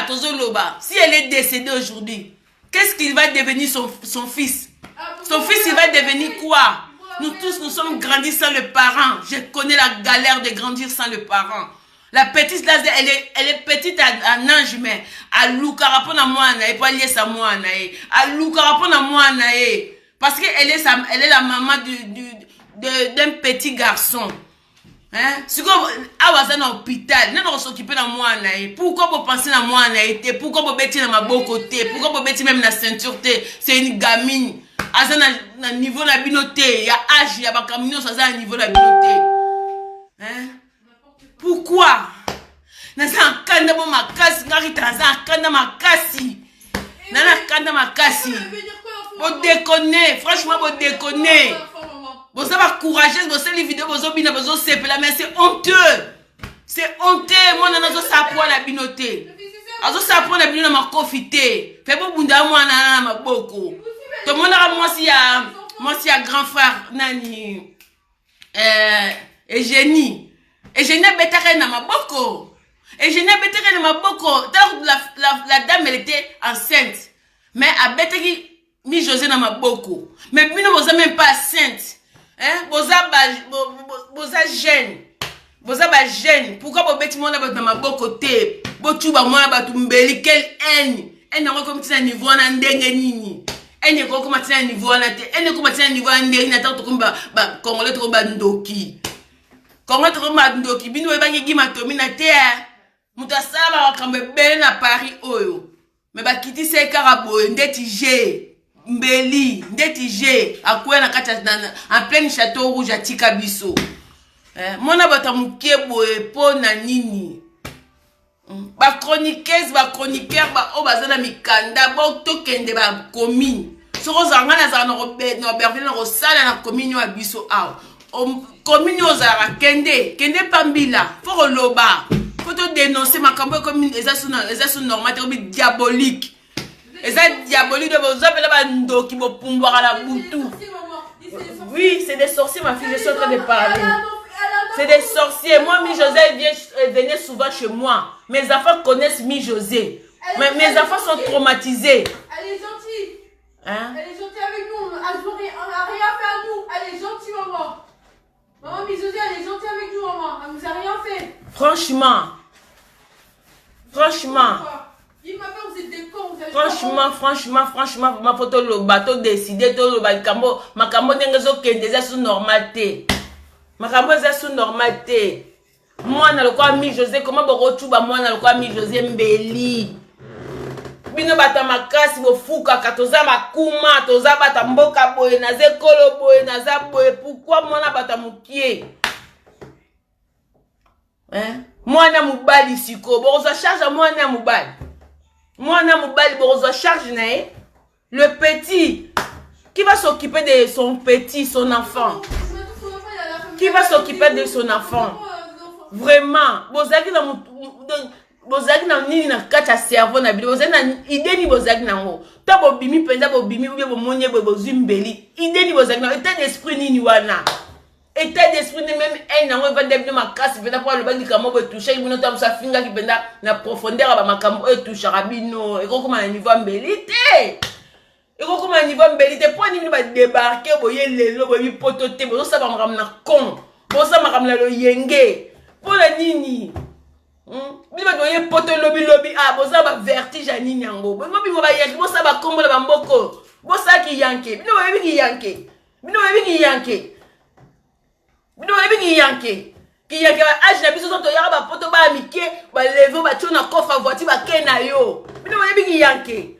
Tozoloba, si elle est décédée aujourd'hui, qu'est-ce qu'il va devenir son fils? Son fils, il va devenir quoi? Nous tous, nous sommes grandis sans le parent. Je connais la galère de grandir sans le parent. La petite, là, elle est petite à ange, mais à l'oukarapon à moi, et pas lier sa moi, à l'oukarapon à moi, parce qu'elle est la maman d'un petit garçon. Hein? Si vous avez un hôpital, nous allons s'occuper de moi. Pourquoi vous pensez à moi? Pourquoi vous mettez dans ma beau côté? Pourquoi vous mettez même la ceinture? C'est une gamine. À un niveau de la binoté, il y a âge, il y a pas camion, ça a un niveau de la binoté. Hein? Pourquoi? Nasa un kanda bo makasi, ngari tanza un kanda makasi. Nana kanda makasi. Vous déconnez, franchement vous déconnez. Vous avez courageuse, vous avez les vidéos, vous avez besoin de se mais c'est honteux. C'est honteux, moi je suis sapoué la binoté. Je suis sapoué la binoté, je profité. Fais pas bunda moi na beaucoup. Tout le monde a moi si y grand frère nani Eugénie. Eugénie betare na maboko. Eugénie betare na maboko. La dame elle était enceinte. Mais a betare mi José na maboko. Mais bino vous même pas enceinte. Hein? Vous êtes jeune. Vous êtes jeune. Pourquoi vous bêtez mon abat dans ma côté? Vous tuba mon abat tumbeli quelle haine. Elle n'a pas comme un niveau en ndengenini. Elle n'est pas comme un niveau en atte. Elle n'est comme un niveau en ndengenini. Attends, comme Congolais trop bandoki. Congolais trop bandoki. Bino eba ngi matomi na terre. Mutasala wakambe belle na Paris oyo. Mais ba kiti se karabo ndeti je. Mbeli, ndeti je, akoué na kata en plein château rouge à Tikabiso. Mona bata mukebo epo na nini. Ba chroniqueuse, ba chroniqueur, ba obazana mikanda, ba tokende ba commune. Soko zanga na za no berville no sala na commune wa biso aw. Commune ozara kende pambila, fo loba. Faut te dénoncer makambo commune eza sous normal, diabolique. Et ça diabolique de vos appels là qui vont pouvoir à la boutou. Oui, c'est des sorciers, ma fille, je suis en train de parler. C'est des sorciers. Moi, Mi José venait souvent chez moi. Mes enfants connaissent Mi José. Mes enfants sont traumatisés. Elle est gentille. Hein? Elle est gentille avec nous. Elle n'a rien fait à nous. Elle est gentille, maman. Maman Mi José, elle est gentille avec nous, maman. Elle nous a rien fait. Franchement. Il m'a fait, vous êtes des cons. Franchement, ma photo le bateau décidé, tout le bateau, ma cambo n'engagezo qu'elle sous normalité. Ma cambo est sous normalité. Moi, na le quoi Mi José, comment vous moi, na le quoi Mi José Mbeli. Bino bata makasi, bo fuka, katoza makuma, toza bata mboka boye, na ze kolo boye, na za boye, pourquoi moi na bata mukie? Hein? Moi na mubali siko, bon, ça charge à moi na mubali. Moi, on charge le petit qui va s'occuper de son petit, son enfant. Qui va s'occuper de son enfant? Vraiment. Vous avez ni na kacha cerveau na bilo. Vous avez idée ni bozaki na ngo. Ta bo bimi penda bo bimi ou bien bo monye bo zumbeli. Idée ni bozaki na état d'esprit ni wana. État d'esprit ne même un an va devenir ma casse penda pour le bandi kamo bo toucher il monota sa finga ki penda na profondeur ba makambo e toucher rabino et comme un niveau mbelité. Et comme un niveau mbelité pour ni ba débarquer bo yelelo bo bi pototé bo ça ba mram na con. Bo ça mram na lo yenge. Pour la nini. Bi ba doye poto lobby ah bo ça ba vertige à nini yango. Bo bi bo ba yanke bo ça ba kombo ba mboko. Bo ça ki yanke. Bi no ba bi yanke. Bi no ba bi yanke. Bino ebi yanke ki yanke ba age na biso to yaka ba poto ba mike ba lever ba tuna coffre voiture ba kena yo. Bino ebi yanke.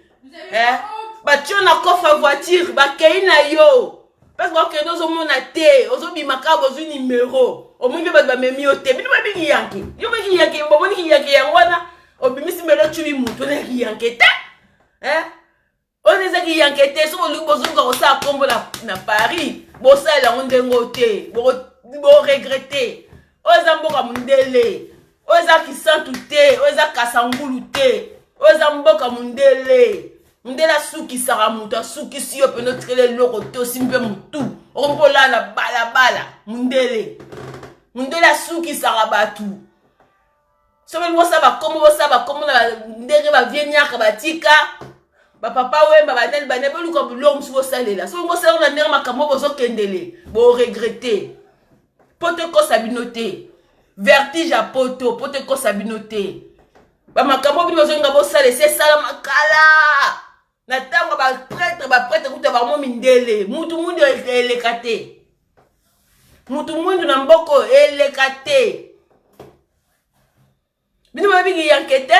Ba tuna coffre voiture ba kena yo. Parce que nous sommes na té, ozo bi makabo zo numéro. O mungi ba memi o té. Bino ebi yanke. Yo ba yanke bo moni ki yanke yangwana. O bi misi melo tubi muto na ki yanke té. On est qui yanke té so lu bozo ko sa kombo na Paris. Bo sa la onde ngote. Bo regretter. Oza mboka mundele. Oza kisantu te. Oza kasangulu te. Oza mboka mundele. Mundela suki sara muta. Suki si yo peno trele loko te. Osimpe mutu. Ombola na bala. Mundele. Mundela suki sara batu. soki bosala bakomo na ndenge bavieniaka batika bapapa wemba banani boluka biloko mosusu bosalela soki bosala na ndenge makambo bozokendele boregrete po te kosa bino te vertige ya poto po te kosa bino te bamakambo bino bozolinga bosala esesala makala na ntango baprêtre kuta bango mindele mutu mundu eleka te mutu mundu na mboko eleka te bino babiki yanke te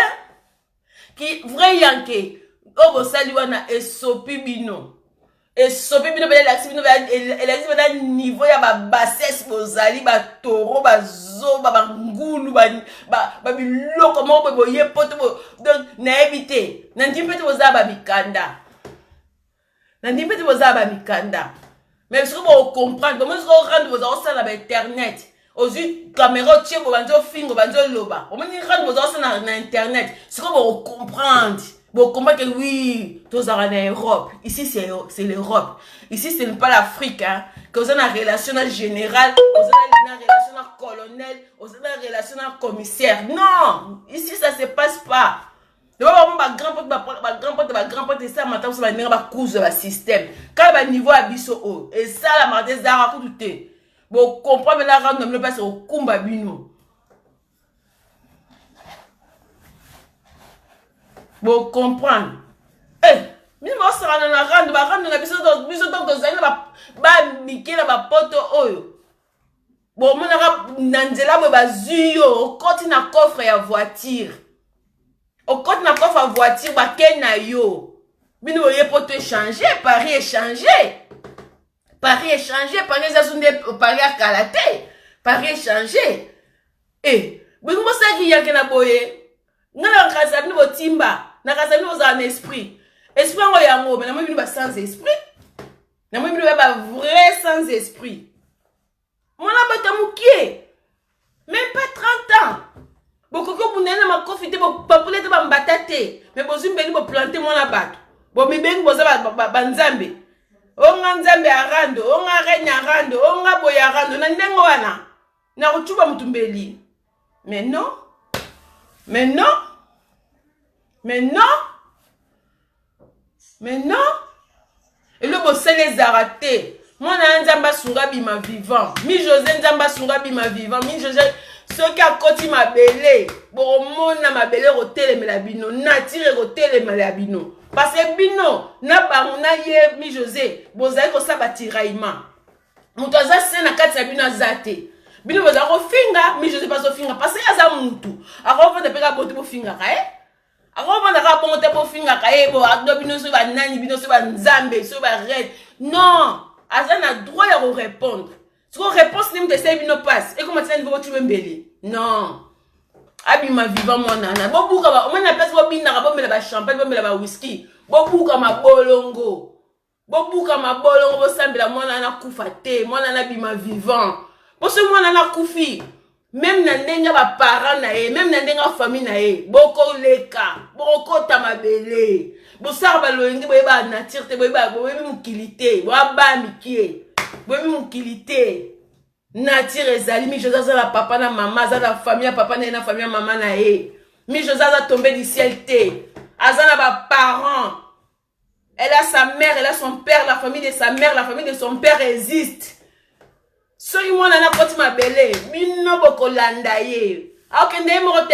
ki vrai yanke o bosali wana esopi bino belelakisi bino elakisi bana niveau ya babassesse bozali batoro bazoba bangulu babiloko moko boye poto donc nayebi te nandimi mpe te bozala bamikanda mais soki bocomprendre bomoi soki orendre boza kosala ba internet ozwi caméra otie bobanzi ofinga obanzi oloba omoni rendre boza kosala na internet soki bocomprendre que oui, tous en Europe. Ici, c'est l'Europe. Ici, ce n'est pas l'Afrique. Hein. Que vous avez une relation générale, vous avez une relation colonel, vous avez une relation commissaire. Non, ici, ça ne se passe pas. Ma grand-pote, ça, maintenant, ça va venir à cause de système. Quand le niveau à biso, et ça, la marde, ça a tout été. Bon, comprenez la rendre, ne pas au kumba bino. Bon, comprendre. Eh, mais moi, ça va dans la rande, na biso donc dans ba miki na ba poto oyo. Bon, mon arabe nanzela bo bazuyo, au côté na coffre ya voiture. Au côté na coffre à voiture ba kena yo. Bino ye poto échanger, Paris échanger. Paris ça sonde Paris à Kalaté. Paris échanger. Eh, bino mo sa ki yake na boye. Ngala ngasa bino botimba. Nakasa bino za un esprit ngo yango mais na bino ba sans esprit na bino ba vrai sans esprit mona bata mukie même pas 30 ans bokoko bunena makofite bo papule te ba mbatate mais bozimbeli bo planter mona bato bo mibengi boza ba nzambe onga nzambe arando onga renya arando onga boya arando na ndengo wana na kuchuba mutumbeli mais non et le bossé les a ratés. Moi, Nzamba Sunga bima vivant. Mi José Nzamba Sunga bima vivant. Mi José, ceux qui a côté ma belle, bon, mon na ma belle hôtel mais la bino, natire hôtel mais la bino. Parce que bino, na ba mona ye mi José, bozai ko sa batiraima. Mutaza sena kati bino zate. Bino boza ko finga, mi José pas so finga parce que aza mutu. Ako fa de peka botu bo finga ka non, Azan a droit à répondre. Si on répond, c'est même de ces bino passe. Et comment ça ne tu me mbeli? Non. Abima vivant mon nana. Bobu kama, on a place bobina ka bomela ba champagne, bomela ba whisky. Bobu kama bolongo. Bobu kama bolongo bo sambela mon nana kufa te, mon nana bima vivant. Pour ce mon nana kufi. Même na ndenga ba parents na ye, même na ndenga famille na ye, boko leka, boko tamabele. Bo sarba loingi boye ba nature te boye ba mukilité, bo ba mikie. Boye mukilité. Nature ezali mi José la papa na maman, za la famille papa na famille maman na ye. Mi José a tombé du ciel te. Azana ba parents. Elle a sa mère, elle a son père, la famille de sa mère, la famille de son père existe. Soki mwana na koti mabele bino boko landa ye akende morote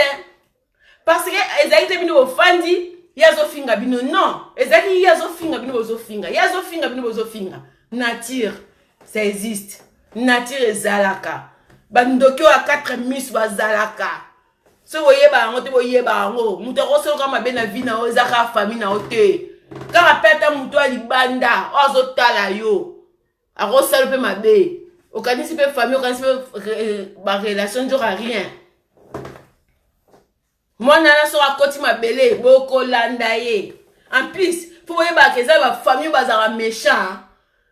parce que ezali bino ofandi yazo finga bino non ezali yazo finga bino bozo finga nature ça existe nature ezalaka bandokyo a 4 miss bazalaka so boyeba ngo te boyeba ngo muto ko so kama bena vina o ezaka famille na ote kaka peta muto ali banda ozo tala yo akosala pe mabe. Au Canada, c'est famille, au Canada, ma relation ne rien. Moi, nana sera côté ma belle, boko landaye. En plus, faut voir que ça va famille bazara méchant.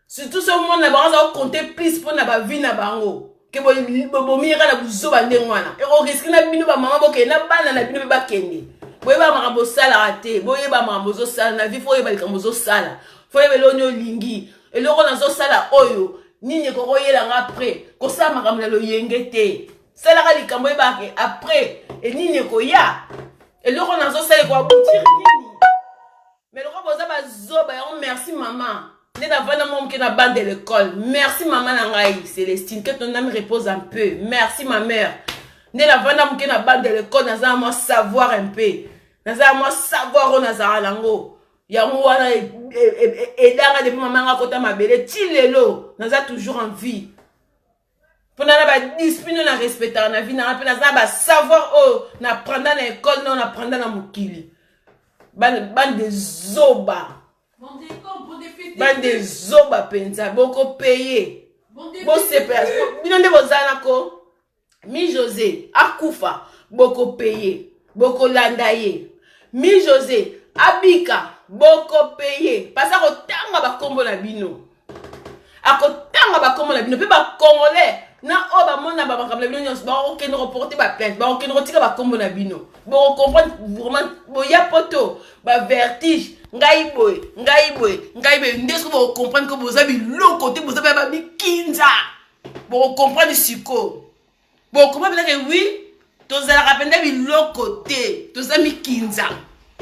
Surtout ce monde n'a pas compter plus pour na ba vie na bango. Que bo mira na buzo bande ngwana. Et on risque na bino ba maman boke na bana na bino ba kende. Boye ba makambo sala raté, boye ba makambo zo sala na vie faut yeba likambo zo sala. Faut yeba lonyo lingi. Et loko na zo sala oyo. Nini koko yela nga après ko sa makamla lo yengete Ça la likambo ebake après et nini koya. Et le on a zo sala ko aboutir nini. Mais le boza ba zoba ya merci maman. Né davana mom qui na bande de l'école. Merci maman nangai Célestine que ton âme repose un peu. Merci ma mère. Né davana mom qui na bande de l'école naza moi savoir un peu. Naza moi savoir on naza lango. Ya mwana et danga depuis maman nga kota mabele ti lelo naza toujours en vie. Pour na ba discipline na respecter na vie na naza ba savoir oh na prendre na école non na prendre na mukili. Bande de zoba. Bande de zoba penza. Boko payé. Bon c'est payé. Binonde bozana ko. Mi José. Akufa. Boko payé. Boko landaye. Mi José. Abika. Boko payé. Parce que tanga ba kombo na bino. Ako tanga ba kombo na bino. Pe ba congolais. Na o ba mona ba makamla bino nyos ba o ken reporter ba plainte. Ba o ken retika ba kombo na bino. Bon comprendre vraiment boya poto ba vertige ngai boy ndesko bo comprendre que vous avez l'autre côté vous avez ba mikinza bon comprendre siko bon comprendre que oui tous la rapenda bi l'autre côté tous ami kinza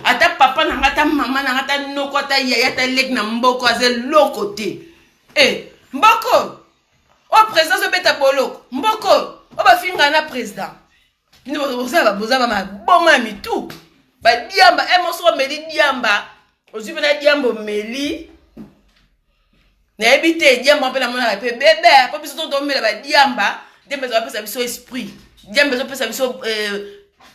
ata papa na ngata mama na ngata noko ata yaya ta lek na mboko aze l'autre côté eh mboko o président se beta boloko mboko o ba finga na président. Vous avez ma bombe mi tout. Ba diamba, so meli diamba. Ozu pena diambo meli. Na ebité diamba pe na mona pe bébé, pa biso to mela ba diamba, diamba zo pe sa biso esprit. Diamba zo pe sa biso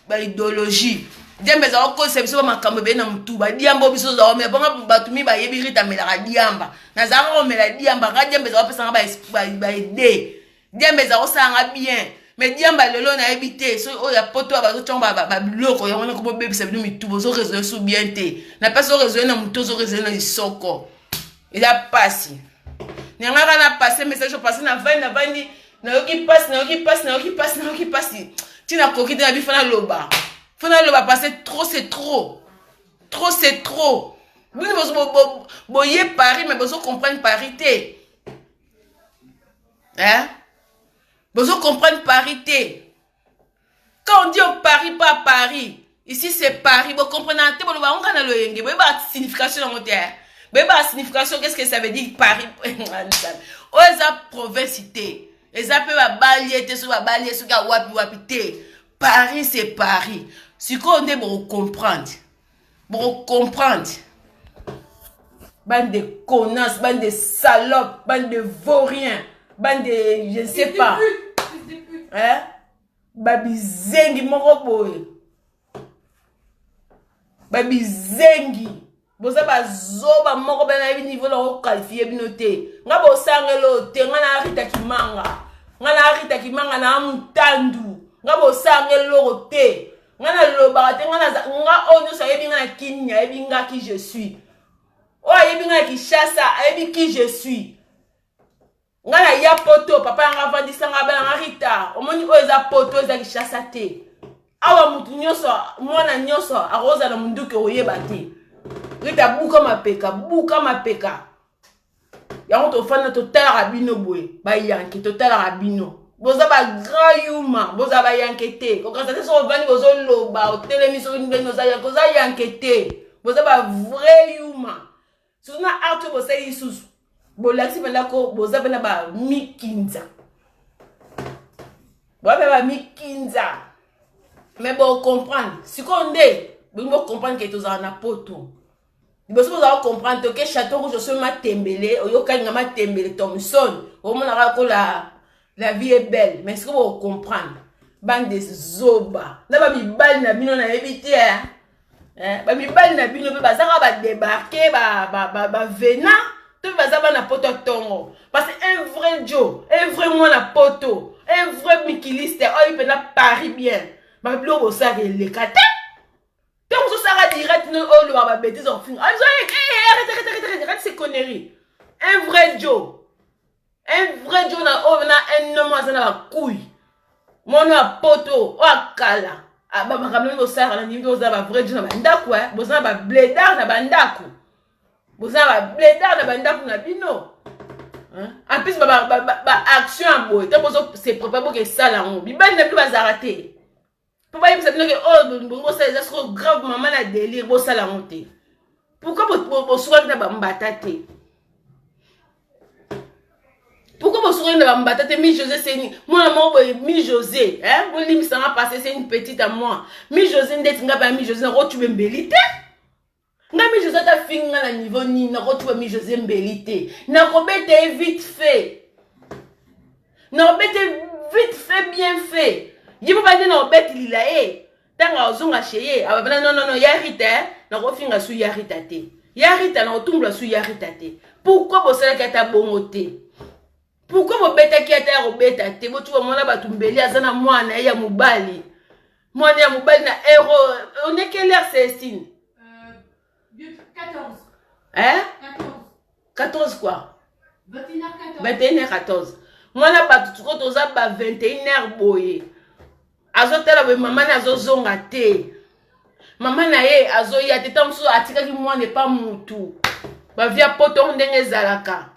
ba idéologie. Diamba zo ko sa biso makambo be na mutu ba diamba biso zo me bonga batumi ba yebi rita mela ga diamba. Na za ro mela diamba ga diamba zo pe sa ba idée. Diamba zo sanga bien. Mais diamba lelo na habité so o ya poto ba chomba ba biloko ya wana ko bebisa bino mitubo zo réseau sous bien té na pas so réseau na muto zo réseau na isoko il a passé nyanga na passé message passé na vandi na yoki passe tina koki na bifana loba passer trop c'est trop c'est trop vous ne boyer Paris mais vous comprendre parité hein. Vous comprenez parité. Quand on dit au Paris, pas Paris. Ici c'est Paris. Vous comprenez? On a le vous avez la signification dans mon terre. Vous avez la signification. Qu'est-ce que ça veut dire Paris? Oh, ça provincité. Et ça peut balayer, sur la wapi. Paris c'est Paris. Ce qu'on dit pour comprendre. Pour comprendre. Bande de connasses, bande de salopes, bande de vauriens. Bande de je ne sais pas. Hein? Babi zengi moko boy. Babi zengi. Boza ba zoba moko bana niveau la qualifier binoté. Nga bo sangelo te nga na rita kimanga. Nga na rita kimanga na mutandu. Nga bo sangelo te. Nga na loba te nga onyo sa yebi nga na kinya yebi nga qui je suis. Oh yebi nga ki chassa yebi qui je suis. Ngana ya poto papa nga vandisa nga bana rita omoni oza poto za kishasa te awa mutu nyoso mwana nyoso aroza na munduke oyeba te rita buka mapeka ya on to fana to tala bino boy ba yanki to tala bino boza ba grand yuma boza ba yankete ko quand ça so vani bozo loba o telemiso ngeno za yankete boza ba vrai yuma suna arto boza isusu Bolaxi belako boza bena ba mikinza. Ba mikinza. Mais bon comprendre. Si qu'on dit, bon comprendre que tu as un poto. Il faut comprendre que château rouge sur ma tembele, o yoka ngama tembele Thomson. Au moins la vie est belle, mais est-ce que vous comprendre? Bande de zoba. Na ba mi bal na bino na éviter hein. Ba mi bal na bino ba za ba débarquer ba vena. Parce qu'un vrai Joe, un vrai moi la poto, un vrai Mikiliste, oh il peut na Paris bien. Ma blog au ça les kata. Donc ça sera direct nous oh le va bêtise en fin. Arrête ces conneries. Un vrai Joe na oh na un homme ça na couille. Mon na poto, oh kala. Ah bah ma kamel au ça na niveau ça va vrai Joe na bandako hein. Bon ça va blédard na bandako. Vous avez blédard na bandako na bino. En plus, action à boy. C'est préparé pour que ça là. Bibel n'est plus bazaraté. Pourquoi il me dit oh, ça c'est trop grave, maman a délire, bon ça la montée. Pourquoi vous soyez dans Bambatate? Pourquoi vous soyez dans Bambatate? Mi José, c'est moi, mi José. Hein? Vous dites que ça va passer, c'est une petite à moi. Mi José, mi José, tu veux mbélité? Nga mi José ta fille na niveau ni na tu veux mi José mbélité. Na robete vite fait. Na robete vite fait, bien fait. Je peux pas dire na robete lila tanga ozonga cheye. Non, yarita, na rofinga su yarita te. Yarita na otumbla su yarita te. Pourquoi vous savez que ta bongoté? Pourquoi vous bêtez qui est à robeta te? Vous trouvez mon abatumbeli azana mwana ya mubali. Mwana ya mubali na héros. On est quelle heure c'est Estine? 14. Hein? 14. 14 quoi? 21h14. 21h14. Mwana batu tuko toza ba 21h boye. Azotela be mama na azozonga te. Mama na ye azoya te tamso atika ki mwana pas mutu. Ba via poto ndenge zalaka.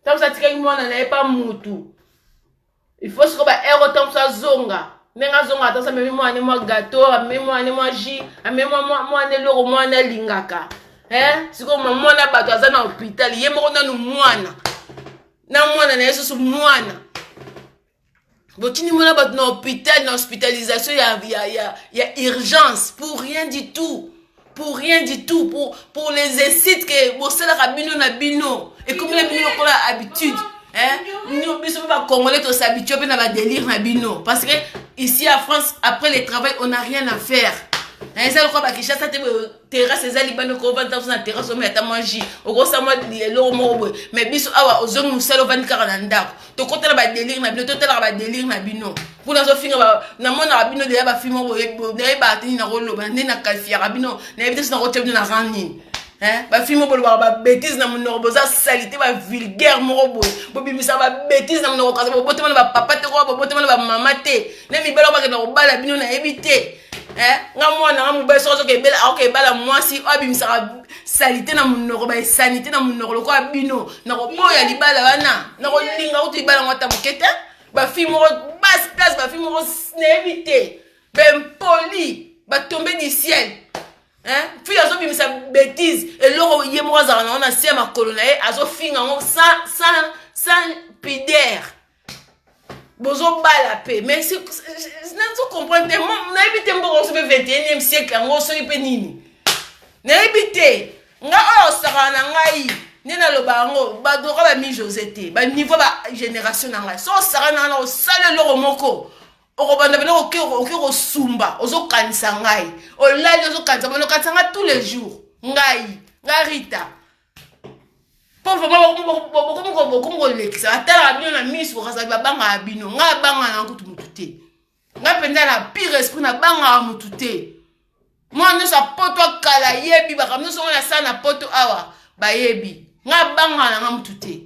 Tamso atika ki mwana na ye pas mutu. Il faut que ba ero tamso azonga. Nenga zonga tamso memi mwana mo gâteau, memi mwana mo jus, memi mwana loro mwana lingaka. Siko mwana bato aza na hôpital, ye moko na mwana. Na mwana na yesu mwana. Botini mwana bato na hôpital, na hospitalisation ya urgence pour rien du tout. Pour rien du tout, pour les incite que bosala kabino na bino et comme la bino ko la habitude. Nous biso ba congolais to s'habituer pe na ba délire na bino parce que ici à France après le travail on n'a rien à faire. Ça le quoi ba Kinshasa te terrasse ezali bano ko vanta na terrasse o meta manger o ko sa mo lelo mo mais biso awa ozongu musalo vandi kaka na ndako to kotela ba délire na bino to tela ba délire na bino pour na zo finga ba na mona ba bino de ba fimo bo na ba tini na rolo ba ndina kalfia ba bino na ebite na rote bino na ranini ba fimo bo ba bêtise na monoro boza salité ba vulgaire mo bo bo bimisa ba bêtise na monoro kaza bo bote ba papa te ko bo bote ba mama te na mi belo ba ke na bala bino na ebite nga mwana nga mobali sozo ke bela ako ke bala mwasi abimisa salité na monoro ba sanité na monoro ko abino na ko boya libala wana na ko linga uti bala ngota bukete ba fimo basse classe ba fimo nevité ben poli ba tomber du ciel puis azo bimisa bêtise et loro ye mo za na ona sia makolo na e azo finga ngo sans pudeur. Bozo bala pe mais c'est n'a comprendre na ebité mboko so 21e siècle ngo so ipe nini na ebité nga o saka na ngai nina loba ngo ba dora ba mi José te ba niveau ba génération na ngai so saka na o sale loro moko o ko banda belo o sumba ozo kanisa ngai o lali ozo kanisa bano kanisa tous les jours ngai Rita. Pauvre maman, comme Lex, attends, bien la mise pour ça, banga abino, nga banga na kutu mutute. Nga penda la pire esprit na banga mutute. Moi ne sa poto kala yebi ba comme nous sommes la sana poto awa ba yebi. Nga banga na mutute.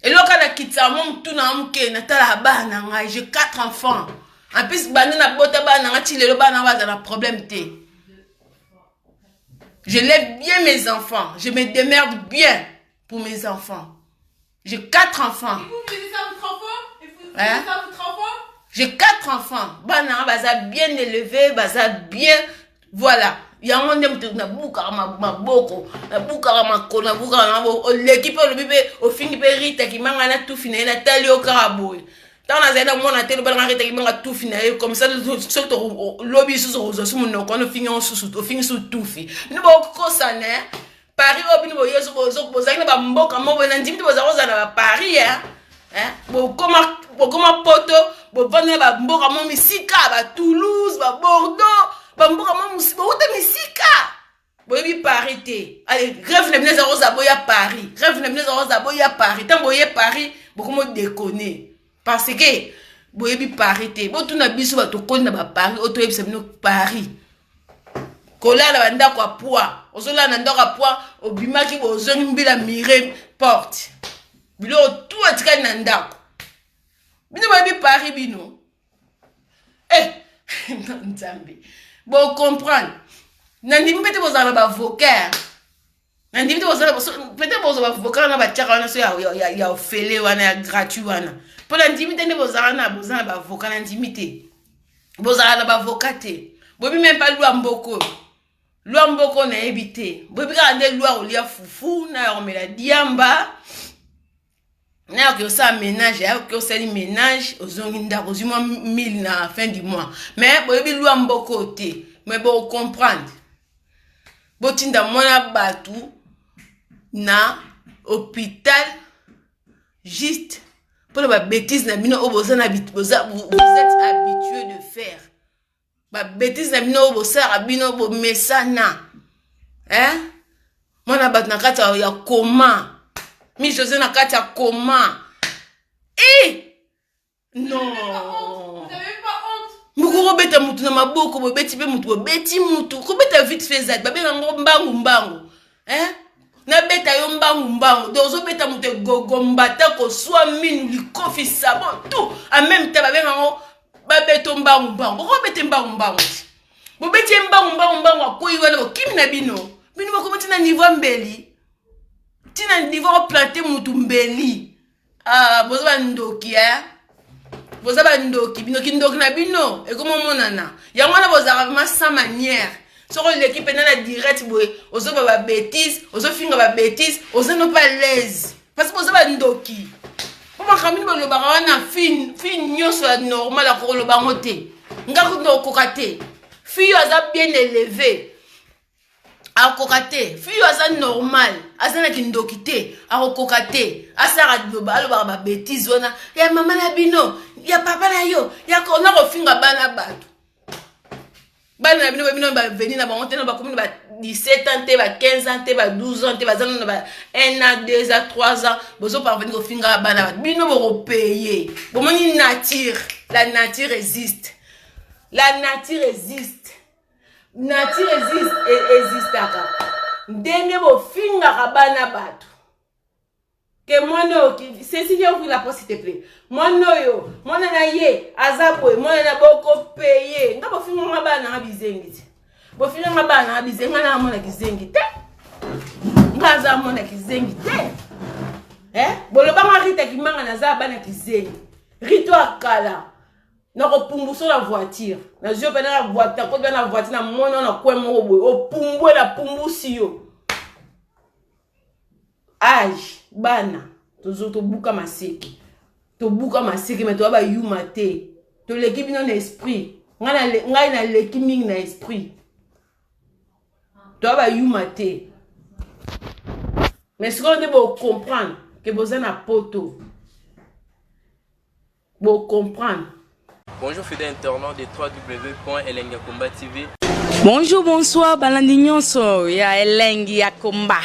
Et loka la kitsa mon tout na mke na tala bana nga, j'ai 4 enfants. En plus bana na bota bana nga tilelo bana ba na problème te. Je lève bien mes enfants. Je me démerde bien pour mes enfants. J'ai 4 enfants. Et vous faisiez ça à votre enfant? Et vous faisiez ça à votre enfant? J'ai 4 enfants. Bana baza bien élevé, baza bien. Voilà. Il y a un monde na buka ma boko, na buka ma ko, na buka na bo. L'équipe le bébé au fin qui Rita qui manga na tout fini na tali au karaboy. Tant na zena mo na tele bana Rita qui manga tout fini comme ça surtout lobby sous mon ko no fini on sous au fini sous tout fi. Ni bo ko ça né. Paris obini bo yeso bo zana ba mboka mo bo na ndimi bo za na Paris bo koma poto bo vana ba mboka mo misika ba Toulouse ba Bordeaux ba mboka mo musibo uta misika bo yebi Paris te. Allez rêve na bneza roza bo ya Paris, rêve na bneza roza bo ya Paris, tant bo ye Paris bo komo déconner parce que bo yebi Paris te. Bo tuna biso ba to koni na ba Paris auto yebi sabino Paris kola la banda kwa poa ozola na ndoka poa obimaki bo zongi mbila mire porte bilo tout atika na ndako bino ba bi Paris bino nzambe bo comprendre na ndimi pete bozala ba avocat Individu peut-être vous avez avocat na ba tchaka wana so ya ofele wana ya gratuit wana. Pour l'intimité ne vous avez besoin ba avocat na intimité. Vous avez ba avocat te. Bobi même pas loi mboko. Loi mboko na éviter. Bobi ka ande loi olia fufu na omela diamba. Na que ça ménage, que ça li ménage aux onginda aux 1000 na fin du mois. Mais bobi loi mboko te. Mais bon comprendre. Botinda mona batu na hôpital juste pour la bêtise na bino vous êtes habitué de faire. Ba bêtise na bino bosara bino bo mesana. Hein? Mona batu na kata ya koma. Mi José na kata ya koma. Non. Vous avez pas honte? Mukuro beta mutu na maboko bo beti be mutu bo beti mutu. Ko beta vite fait ça. Ba benga mbangu mbangu. Hein? Na beta yo mbangu mbangu. Dozo beta mutu gogo mbata ko swa minu likofi sabon tout. En même temps ba benga ngo ba beto mbangu mbangu. Ko beta mbangu mbangu. Bo beti mbangu mbangu akoyi wana bo kimi na bino. Bino ko beti na niveau mbeli. Tina niveau planter mutu mbeli. Ah, bozo ba ndoki Boza ba ndoki bino kindoki na bino e comment monana ya ngwana boza vraiment sans manière sur l'équipe na direct boy ozo ba bêtise ozo finga ba bêtise ozo no pas l'aise parce que boza ba ndoki pour ma famille ba lo ba wana fin nyoso normal a ko lo ba ngote ngako no kokate fille aza bien élevée a kokate fille aza normal azana kindoki te a kokate asara global ba bêtise wana ya mama na bino ya papa na yo ya kona ko finga bana batu bana bino ba venir na ba monter na ba commune ba 17 ans te ba 15 ans te ba 12 ans te ba zana ba 1 an 2 ans 3 ans bozo parvenir ko finga bana batu bino bo payer bo moni nature la nature existe nature existe aka ndenge bo finga bana batu que mono qui c'est si vous la poste s'il te plaît mono yo mona na ye azabwe mona na boko payer ngabo finga ngabana ngabizengi bo finga ngabana ngabizengi na mona kizengi te ngaza mona kizengi te bolo ba marita kimanga na za bana kizengi rito akala na ko pumbuso la voiture na jo pena la voiture ko na voiture na mona na kwe mo boy o pumbwe la pumbusi yo age bana tozo to buka maseki mais to ba yuma te to l'équipe non esprit ngai na l'équipe ming na esprit to ba yuma te mais ce qu'on doit comprendre que besoin na poto bo comprendre. Bonjour fidèles internautes de www.elengiakomba TV. Bonjour, bonsoir, balandi nyonso ya Elengi ya Komba.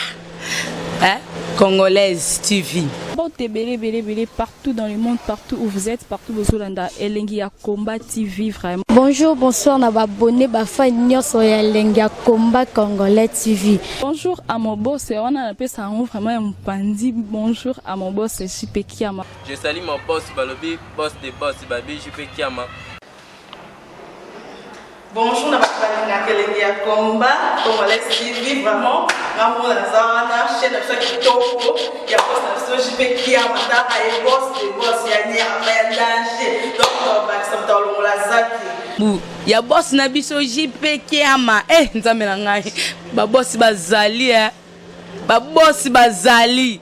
Congolaise TV. Bon, belé partout dans le monde, partout où vous êtes, partout où vous êtes, Elengi ya Komba TV vraiment. Bonjour, bonsoir, na abonné ba fa nyonso ya Elengi ya Komba Congolais TV. Bonjour à mon boss, on a appelé ça vraiment un pandi. Bonjour à mon boss, JP Kiama. Je salue mon boss Balobi, boss de boss Babi, JP Kiama. Bonjour, na Elengi ya Komba Congolais TV vraiment. Ngamo na zana chaîne de chaque topo ya boss na JP Kiama ta ay boss de boss ya ni ama danger donc ba samta lo la zaki. Ya boss na biso JP Kiama nzambe na ngai ba boss bazali ba boss bazali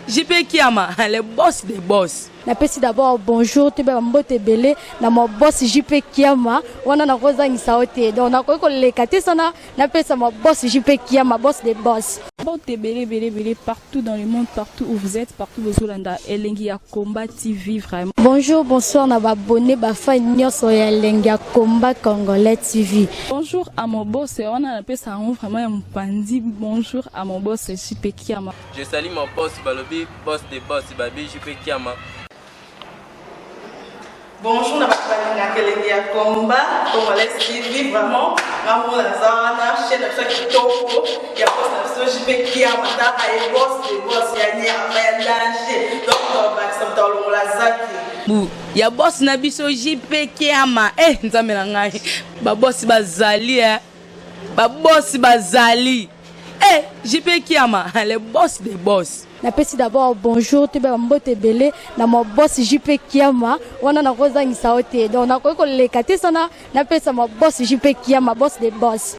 JP Kiama le boss des boss. Napesi d'abord bonjour te ba mbote belé na mo boss JP Kiama wana na kozangisa ote donc na ko lekate sana napesa mo boss JP Kiama boss des boss. Bon, belé partout dans le monde, partout où vous êtes, partout où vous êtes, Elengi ya Komba TV vraiment. Bonjour, bonsoir, na abonné ba fa nyonso ya Elengi ya Komba Congolais TV. Bonjour à mon boss, on a appelé ça vraiment un pandi. Bonjour à mon boss, JP Kiama. Je salue mon boss Balobi, boss de boss Babi, JP Kiama. Bonjour, na Elengi ya Komba Congolais TV vraiment. Ngamo na zana chaîne de chaque topo ya boss na JP Kiama ta ay boss de boss ya ni ama danger donc ba samta lo la zaki. Ya boss na biso JP Kiama nzambe na ngai ba boss bazali ba boss bazali Eh, JP Kiama, le boss des boss. Napesi d'abord bonjour te ba mbote belé na mo boss JP Kiama wana na kozangisa ote donc na ko lekate sana napesa mo boss JP Kiama boss des boss.